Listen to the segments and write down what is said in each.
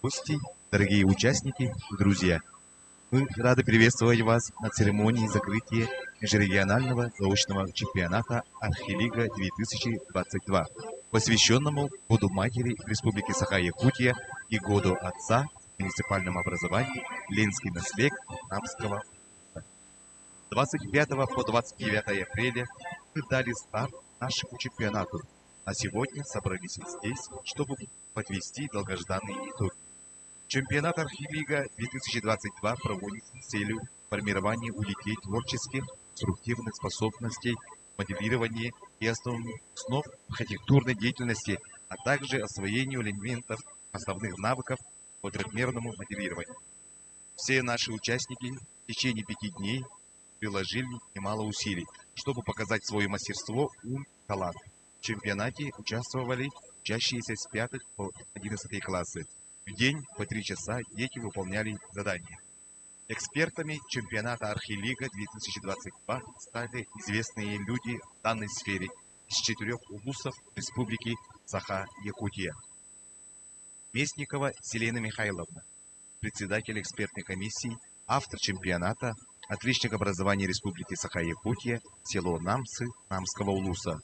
гости, дорогие участники и друзья! Мы рады приветствовать вас на церемонии закрытия межрегионального заочного чемпионата Архилига-2022, посвященному Году Матери Республики Саха-Якутия и Году Отца в муниципальном образовании Ленский наслег Намского. С 25 по 29 апреля мы дали старт нашему чемпионату, а сегодня собрались здесь, чтобы подвести долгожданный итог. Чемпионат Архилига-2022 проводится с целью формирования у детей творческих, конструктивных способностей, мотивирования и основ архитектурной деятельности, а также освоению элементов основных навыков по трехмерному моделированию. Все наши участники в течение 5 дней приложили немало усилий, чтобы показать свое мастерство, ум, талант. В чемпионате участвовали учащиеся с 5 по 11 классы. В день по 3 часа дети выполняли задания. Экспертами чемпионата Архилига-2022 стали известные люди в данной сфере из 4 улусов Республики Саха-Якутия. Местникова Селена Михайловна, председатель экспертной комиссии, автор чемпионата, отличник образования Республики Саха-Якутия, село Намсы, Намского улуса.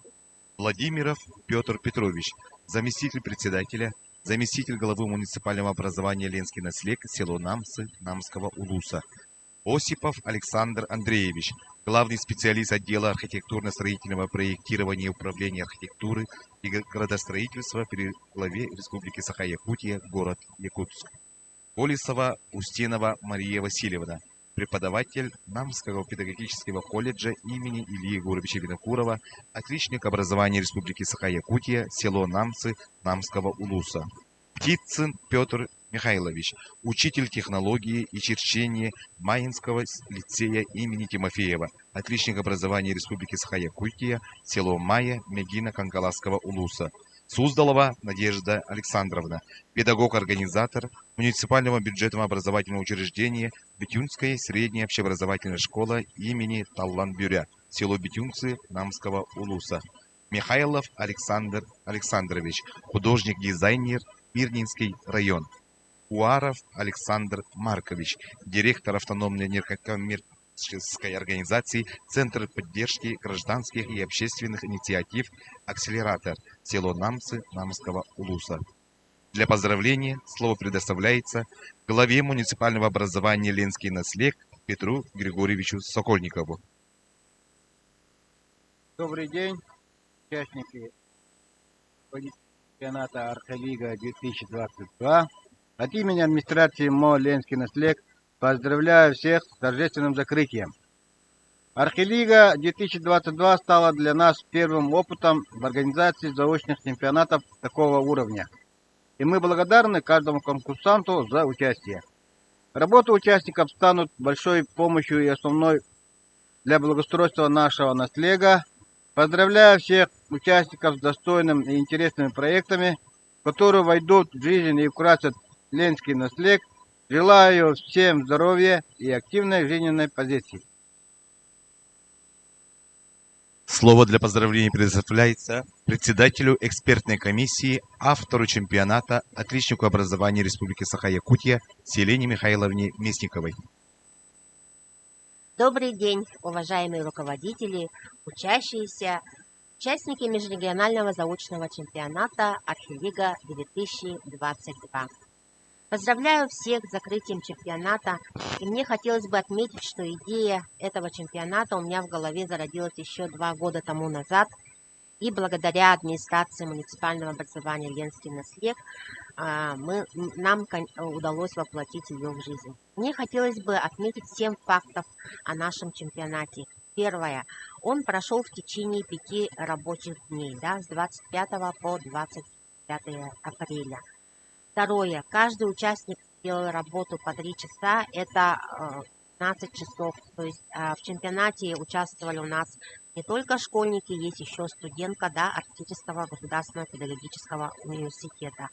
Владимиров Петр Петрович, заместитель председателя, заместитель главы муниципального образования Ленский наслег, село Намсы, Намского улуса. Осипов Александр Андреевич, главный специалист отдела архитектурно-строительного проектирования и управления архитектуры и градостроительства при главе Республики Саха-Якутия, город Якутск. Колесова Устинова Мария Васильевна, преподаватель Намского педагогического колледжа имени Ильи Егоровича Винокурова, отличник образования Республики Саха-Якутия, село Намсы, Намского улуса. Птицын Петр Михайлович, учитель технологии и черчения Маинского лицея имени Тимофеева, отличник образования Республики Саха-Якутия, село Майя, Мегина Кангаласского улуса. Суздалова Надежда Александровна, педагог-организатор муниципального бюджетного образовательного учреждения Битюнская средняя общеобразовательная школа имени Таллан-Бюря, село Битюнцы, Намского улуса. Михайлов Александр Александрович, художник-дизайнер, Мирнинский район. Уаров Александр Маркович, директор автономной некоммерческой организации Центр поддержки гражданских и общественных инициатив «Акселератор», село Намсы, Намского улуса. Для поздравления слово предоставляется главе муниципального образования Ленский наслег Петру Григорьевичу Сокольникову. Добрый день, участники чемпионата Архилига-2022. От имени администрации МО «Ленский наслег» поздравляю всех с торжественным закрытием. Архилига-2022 стала для нас первым опытом в организации заочных чемпионатов такого уровня. И мы благодарны каждому конкурсанту за участие. Работы участников станут большой помощью и основной для благоустройства нашего наслега. Поздравляю всех участников с достойными и интересными проектами, которые войдут в жизнь и украсят Ленский наслег. Желаю всем здоровья и активной жизненной позиции. Слово для поздравлений предоставляется председателю экспертной комиссии, автору чемпионата, отличнику образования Республики Саха-Якутия Селене Михайловне Местниковой. Добрый день, уважаемые руководители, учащиеся, участники межрегионального заочного чемпионата Архилига-2022. Поздравляю всех с закрытием чемпионата, и мне хотелось бы отметить, что идея этого чемпионата у меня в голове зародилась еще 2 года тому назад, и благодаря администрации муниципального образования Ленский наслег нам удалось воплотить ее в жизнь. Мне хотелось бы отметить 7 фактов о нашем чемпионате. Первое. Он прошел в течение 5 рабочих дней, с 25 по 25 апреля. Второе. Каждый участник делал работу по 3 часа, это 15 часов. То есть в чемпионате участвовали у нас не только школьники, есть еще студентка арктического государственного педагогического университета.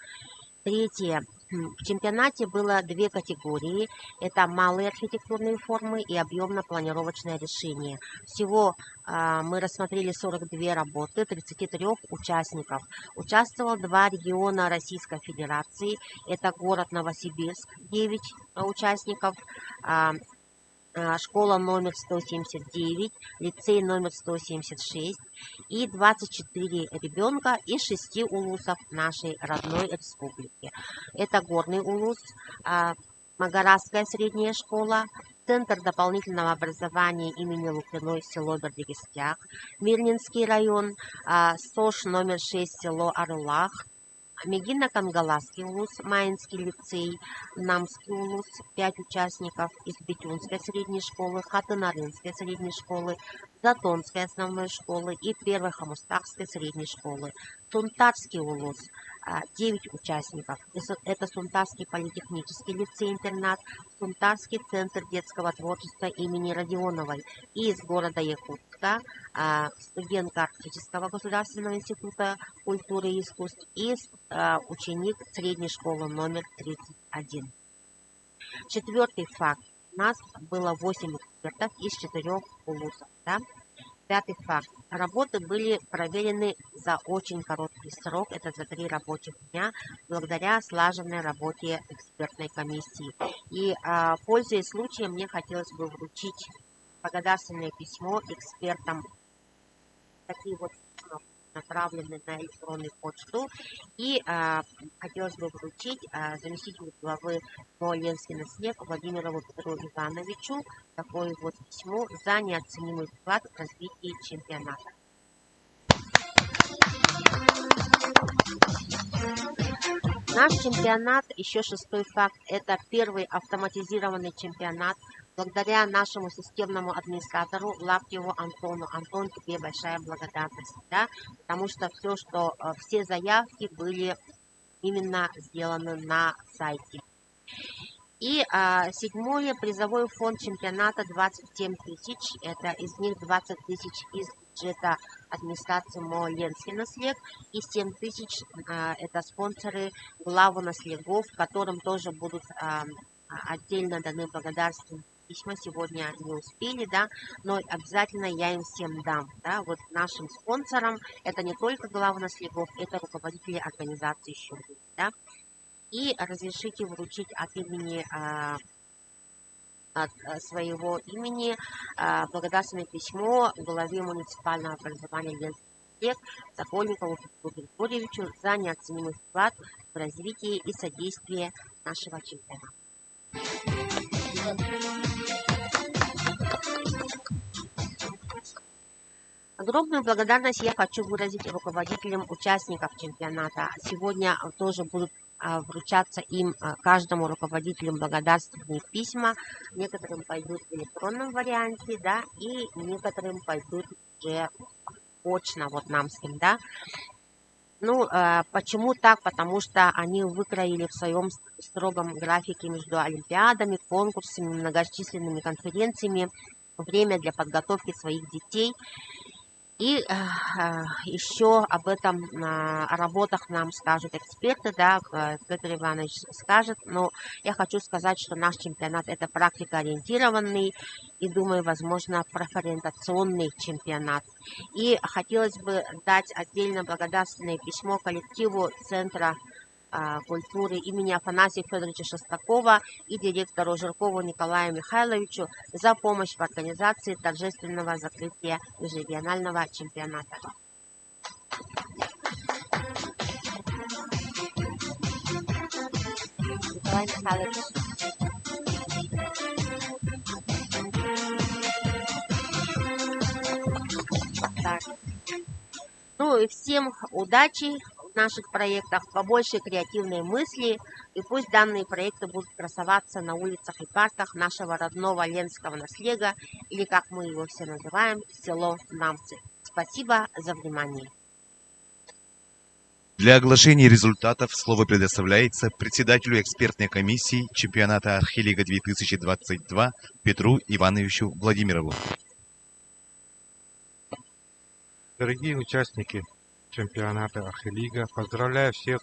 Третье. В чемпионате было две категории. Это малые архитектурные формы и объемно-планировочное решение. Всего мы рассмотрели 42 работы, 33 участников. Участвовало 2 региона Российской Федерации. Это город Новосибирск, 9 участников, школа номер 179, лицей номер 176 и 24 ребенка из 6 улусов нашей родной республики. Это Горный улус, Магаразская средняя школа, Центр дополнительного образования имени Лукиной, село Бердикестяк, Мирнинский район, СОШ номер 6, село Орлах, Мегино-Кангаласский улус, Маинский лицей, Намский улус, 5 участников из Бетюнской средней школы, Хатынарынской средней школы, Затонской основной школы и Первой Хамустакской средней школы. Сунтарский улус, 9 участников. Это Сунтарский политехнический лицей-интернат, Сунтарский центр детского творчества имени Родионовой и из города Якутска, студентка Арктического государственного института культуры и искусств и ученик средней школы номер 31. Четвертый факт. У нас было 8 экспертов из 4 улусов. Да? Пятый факт. Работы были проверены за очень короткий срок, это за 3 рабочих дня, благодаря слаженной работе экспертной комиссии. И, пользуясь случаем, мне хотелось бы вручить благодарственное письмо экспертам, такие вот направлены на электронную почту. И хотелось бы вручить заместителю главы МО «Ленский наследник» Владимиру Петру Ивановичу такое вот письмо за неоценимый вклад в развитие чемпионата. Наш чемпионат, еще 6-й факт, это первый автоматизированный чемпионат. Благодаря нашему системному администратору Лаптеву Антону. Антон, тебе большая благодарность, да? Потому что все заявки были именно сделаны на сайте. И 7-й призовой фонд чемпионата 27 тысяч, это из них 20 тысяч из бюджета администрации МО «Ленский наследник» и 7 тысяч это спонсоры главы наследников, которым тоже будут отдельно даны благодарственные письма. Сегодня не успели, да, но обязательно я им всем дам, да, вот нашим спонсорам, это не только главы наследников, это руководители организации еще будут, да. И разрешите вручить от имени, от своего имени благодарственное письмо главе муниципального образования Ленский наследник Сокольникову Петру Григорьевичу за неоценимый вклад в развитие и содействие нашего чемпионата. Огромную благодарность я хочу выразить руководителям участников чемпионата. Сегодня тоже будут вручаться им, каждому руководителю, благодарственные письма. Некоторым пойдут в электронном варианте, да, и некоторым пойдут уже очно, вот нам с ним, да. Ну, почему так? Потому что они выкроили в своем строгом графике между олимпиадами, конкурсами, многочисленными конференциями время для подготовки своих детей. И еще об этом о работах нам скажут эксперты, да, Петр Иванович скажет. Но я хочу сказать, что наш чемпионат это практикоориентированный и, думаю, возможно, профориентационный чемпионат. И хотелось бы дать отдельно благодарственное письмо коллективу Центра культуры имени Афанасия Федоровича Шестакова и директору Жиркову Николаю Михайловичу за помощь в организации торжественного закрытия межрегионального чемпионата. Николай Михайлович. Так. Ну и всем удачи в наших проектах, побольше креативной мысли, и пусть данные проекты будут красоваться на улицах и парках нашего родного Ленского наследия, или как мы его все называем, село Намцы. Спасибо за внимание. Для оглашения результатов слово предоставляется председателю экспертной комиссии чемпионата Архилига 2022 Петру Ивановичу Владимирову. Дорогие участники чемпионата Архилига, поздравляю всех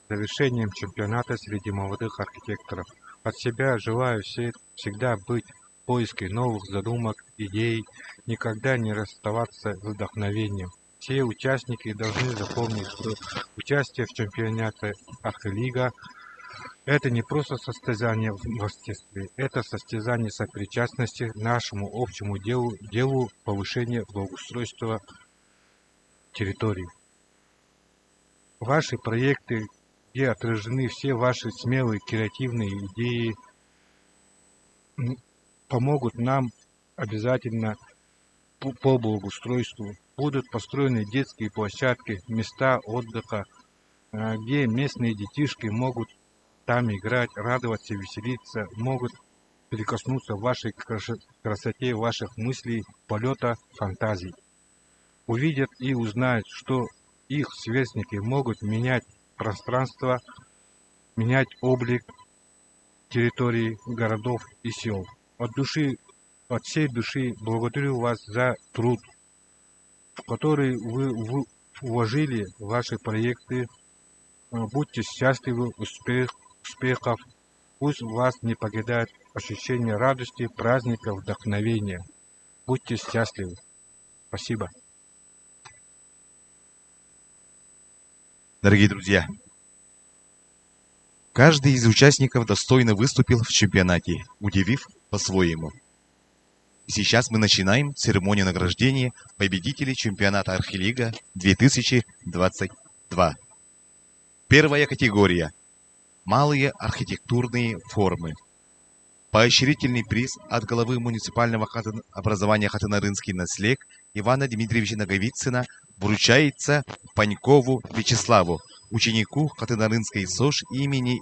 завершением чемпионата среди молодых архитекторов. От себя желаю всегда быть в поиске новых задумок, идей, никогда не расставаться с вдохновением. Все участники должны запомнить, что участие в чемпионате Архилига – это не просто состязание в мастерстве, это состязание сопричастности нашему общему делу повышения благоустройства территории. Ваши проекты, где отражены все ваши смелые креативные идеи, помогут нам обязательно по благоустройству. Будут построены детские площадки, места отдыха, где местные детишки могут там играть, радоваться, веселиться, могут прикоснуться к вашей красоте, ваших мыслей, полета, фантазий. Увидят и узнают, что их сверстники могут менять пространство, менять облик территории, городов и сел. От всей души благодарю вас за труд, в который вы вложили в ваши проекты. Будьте счастливы, успехов. Пусть вас не покидает ощущение радости, праздника, вдохновения. Будьте счастливы. Спасибо. Дорогие друзья, каждый из участников достойно выступил в чемпионате, удивив по-своему. И сейчас мы начинаем церемонию награждения победителей чемпионата Архилига 2022. Первая категория – малые архитектурные формы. Поощрительный приз от главы муниципального образования Хатынарынский наслег Ивана Дмитриевича Наговицына вручается Панькову Вячеславу, ученику Хатынарынской СОЖ имени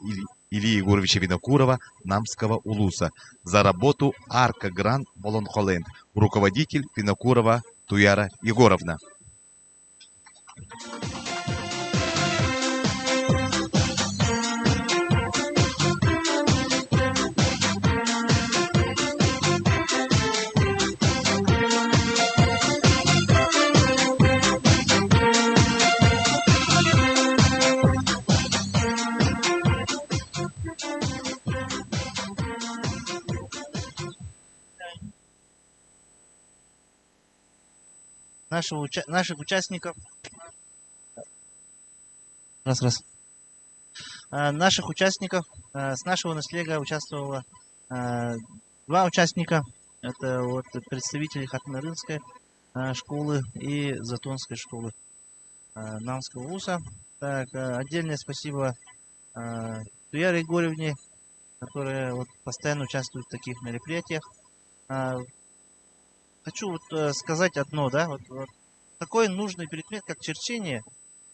Ильи Егоровича Винокурова Намского улуса, за работу Арка Гран Болонхоленд, руководитель Винокурова Туяра Егоровна. Наших участников с нашего наслега участвовало два участника. Это вот представители Хатынарынской школы и Затонской школы Намского улуса. Так, отдельное спасибо Туяре Егоровне, которая вот постоянно участвует в таких мероприятиях. Хочу сказать одно, да, вот такой нужный предмет, как черчение,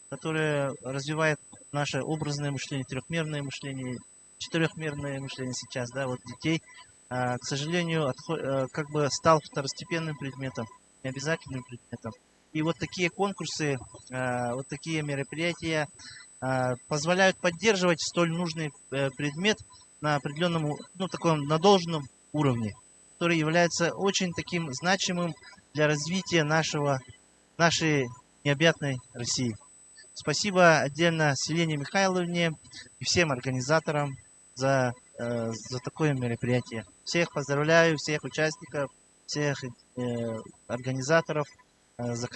которое развивает наше образное мышление, трехмерное мышление, четырехмерное мышление сейчас, да, вот детей, к сожалению, как бы стал второстепенным предметом, необязательным предметом. И вот такие конкурсы, вот такие мероприятия позволяют поддерживать столь нужный предмет на определенном, ну, таком, на должном уровне, который является очень таким значимым для развития нашей необъятной России. Спасибо отдельно Селене Михайловне и всем организаторам за такое мероприятие. Всех поздравляю, всех участников, всех организаторов с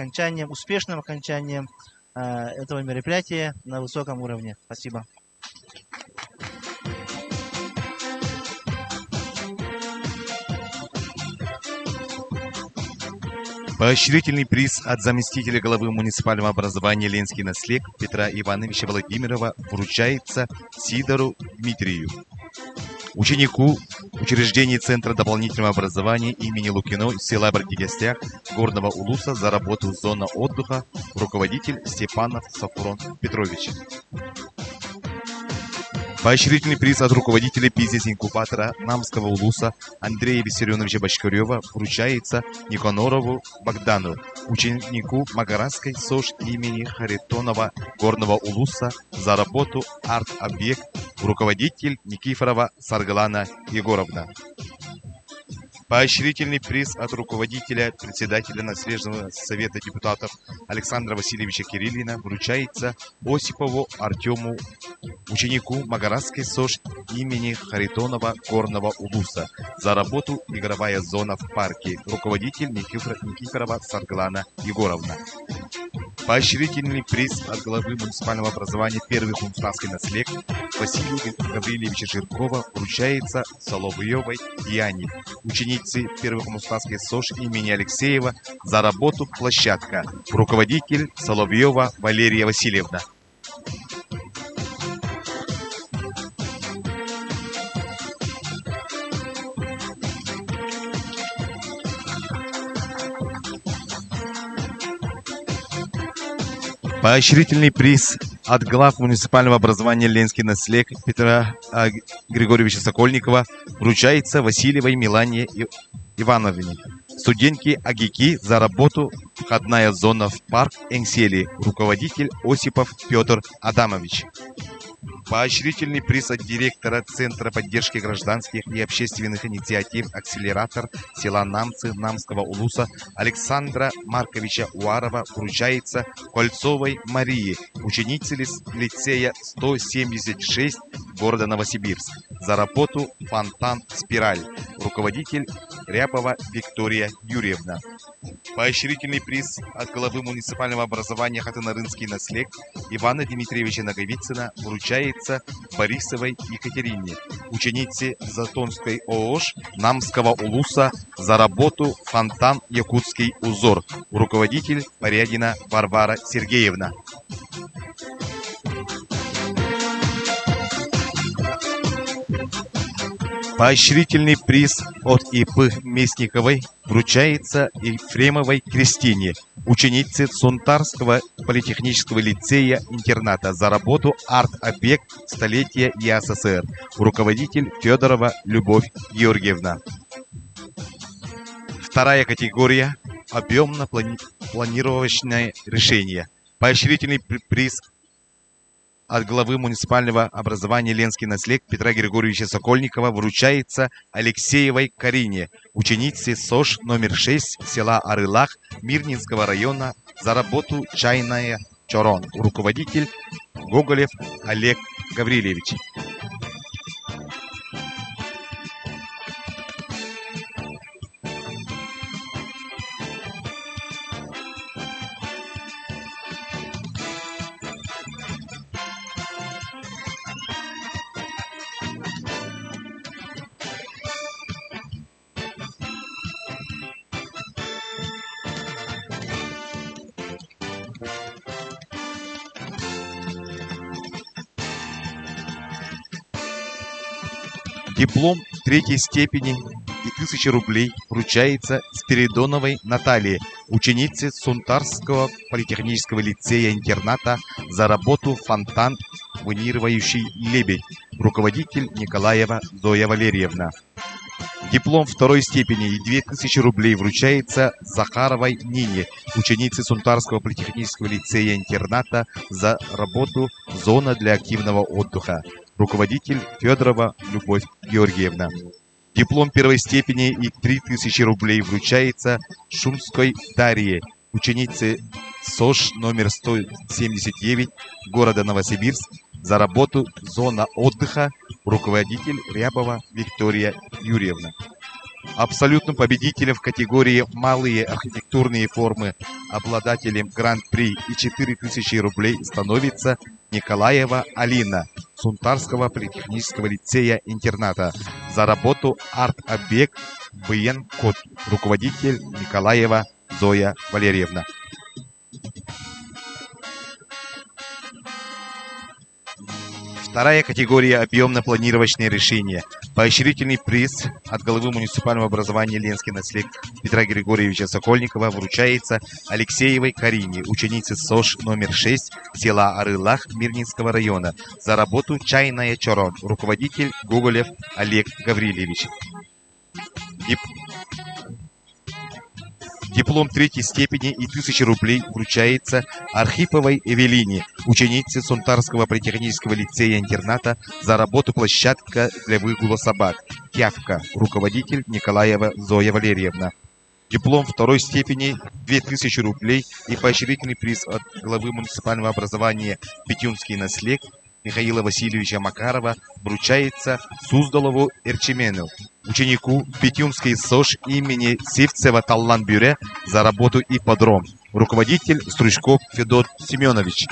успешным окончанием этого мероприятия на высоком уровне. Спасибо. Поощрительный приз от заместителя главы муниципального образования Ленский наслег Петра Ивановича Владимирова вручается Сидору Дмитрию, ученику учреждения Центра дополнительного образования имени Лукино села Бардигостях Горного Улуса за работу «Зона отдыха», руководитель Степанов Сафрон Петрович. Поощрительный приз от руководителя бизнес-инкубатора Намского улуса Андрея Виссарионовича Бочкарева вручается Никонорову Богдану, ученику Магаранской СОЖ имени Харитонова Горного улуса за работу «Арт-объект», руководитель Никифорова Саргалана Егоровна. Поощрительный приз от руководителя, председателя Наследственного совета депутатов Александра Васильевича Кириллина вручается Осипову Артему, ученику Магаратской СОЖ имени Харитонова Горного Улуса, за работу «Игровая зона в парке». Руководитель Никифорова Сарглана Егоровна. Поощрительный приз от главы муниципального образования «Первый хунстасский наслед» Василия Гавриловича Жиркова вручается Соловьевой Яне, ученице Первой хунстасской СОЖ имени Алексеева, за работу «Площадка». Руководитель Соловьева Валерия Васильевна. Поощрительный приз от глав муниципального образования «Ленский наслед» Петра Григорьевича Сокольникова вручается Васильевой Милане Ивановне, студентке АГИКИ, за работу «Входная зона в парк Энсели». Руководитель Осипов Петр Адамович. Поощрительный приз от директора Центра поддержки гражданских и общественных инициатив «Акселератор» села Намцы Намского Улуса Александра Марковича Уарова вручается Кольцовой Марии, ученице лицея 176 города Новосибирск, за работу «Фонтан Спираль». Руководитель Рябова Виктория Юрьевна. Поощрительный приз от главы муниципального образования Хатынарынский наслед Ивана Дмитриевича Наговицына вручается Борисовой Екатерине, ученице Затонской ООШ Намского Улуса, за работу «Фонтан Якутский узор». Руководитель Порядина Варвара Сергеевна. Поощрительный приз от И.П. Местниковой вручается Ефремовой Кристине, ученице Сунтарского политехнического лицея-интерната, за работу «Арт-объект столетия ЕАССР». Руководитель Федорова Любовь Георгиевна. Вторая категория – объемно-планировочное решение. Поощрительный приз от главы муниципального образования «Ленский наслед» Петра Григорьевича Сокольникова вручается Алексеевой Карине, ученице СОЖ номер 6 села Арылах Мирнинского района, за работу «Чайная Чорон». Руководитель Гоголев Олег Гаврилевич. Диплом третьей степени и 1000 рублей вручается Спиридоновой Наталье, ученице Сунтарского политехнического лицея-интерната, за работу «Фонтан ванирующий лебедь». Руководитель Николаева Зоя Валерьевна. Диплом второй степени и 2000 рублей вручается Захаровой Нине, ученице Сунтарского политехнического лицея-интерната, за работу «Зона для активного отдыха». Руководитель Федорова Любовь Георгиевна. Диплом первой степени и 3000 рублей вручается Шумской Дарье, ученице СОЖ номер 179 города Новосибирск, за работу «Зона отдыха». Руководитель Рябова Виктория Юрьевна. Абсолютным победителем в категории «Малые архитектурные формы» обладателем гран-при и 4000 рублей становится Николаева Алина, Сунтарского политехнического лицея-интерната, за работу «Арт-объект БН-код». Руководитель Николаева Зоя Валерьевна. Вторая категория – объемно-планировочные решения. Поощрительный приз от главы муниципального образования «Ленский наслед» Петра Григорьевича Сокольникова вручается Алексеевой Карине, ученице СОЖ номер 6 села Арылах Мирнинского района, за работу «Чайная Чорон». Руководитель Гоголев Олег Гаврилевич. Диплом третьей степени и 1000 рублей вручается Архиповой Эвелине, ученице Сунтарского политехнического лицея-интерната за работу «Площадка для выгула собак». Явка. Руководитель Николаева Зоя Валерьевна. Диплом второй степени 2000 рублей и поощрительный приз от главы муниципального образования «Петюнский наслед» Михаила Васильевича Макарова вручается Суздалову Эрчимену, ученику Петюнской СОЖ имени Сивцева Таллан-Бюре за работу ипподром. Руководитель Стручков Федот Семенович.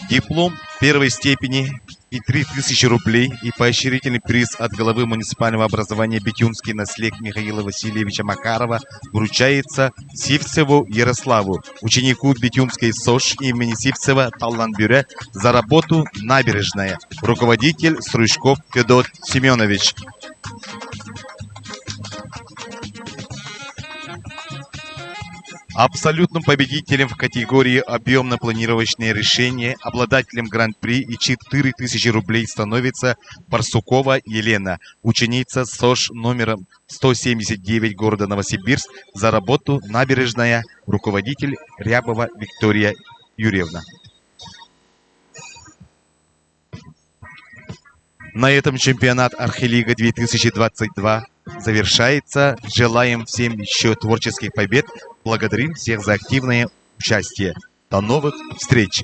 Диплом первой степени и 3000 рублей и поощрительный приз от главы муниципального образования «Бетюнский наслед» Михаила Васильевича Макарова вручается Сивцеву Ярославу, ученику Бетюнской СОЖ имени Сивцева Таллан-Бюре за работу «Набережная». Руководитель Стручков Федот Семенович. Абсолютным победителем в категории «Объемно-планировочные решения», обладателем гран-при и 4000 рублей становится Барсукова Елена, ученица СОЖ номером 179 города Новосибирск за работу «Набережная», руководитель Рябова Виктория Юрьевна. На этом чемпионат Архилига 2022 завершается. Желаем всем еще творческих побед. Благодарим всех за активное участие. До новых встреч!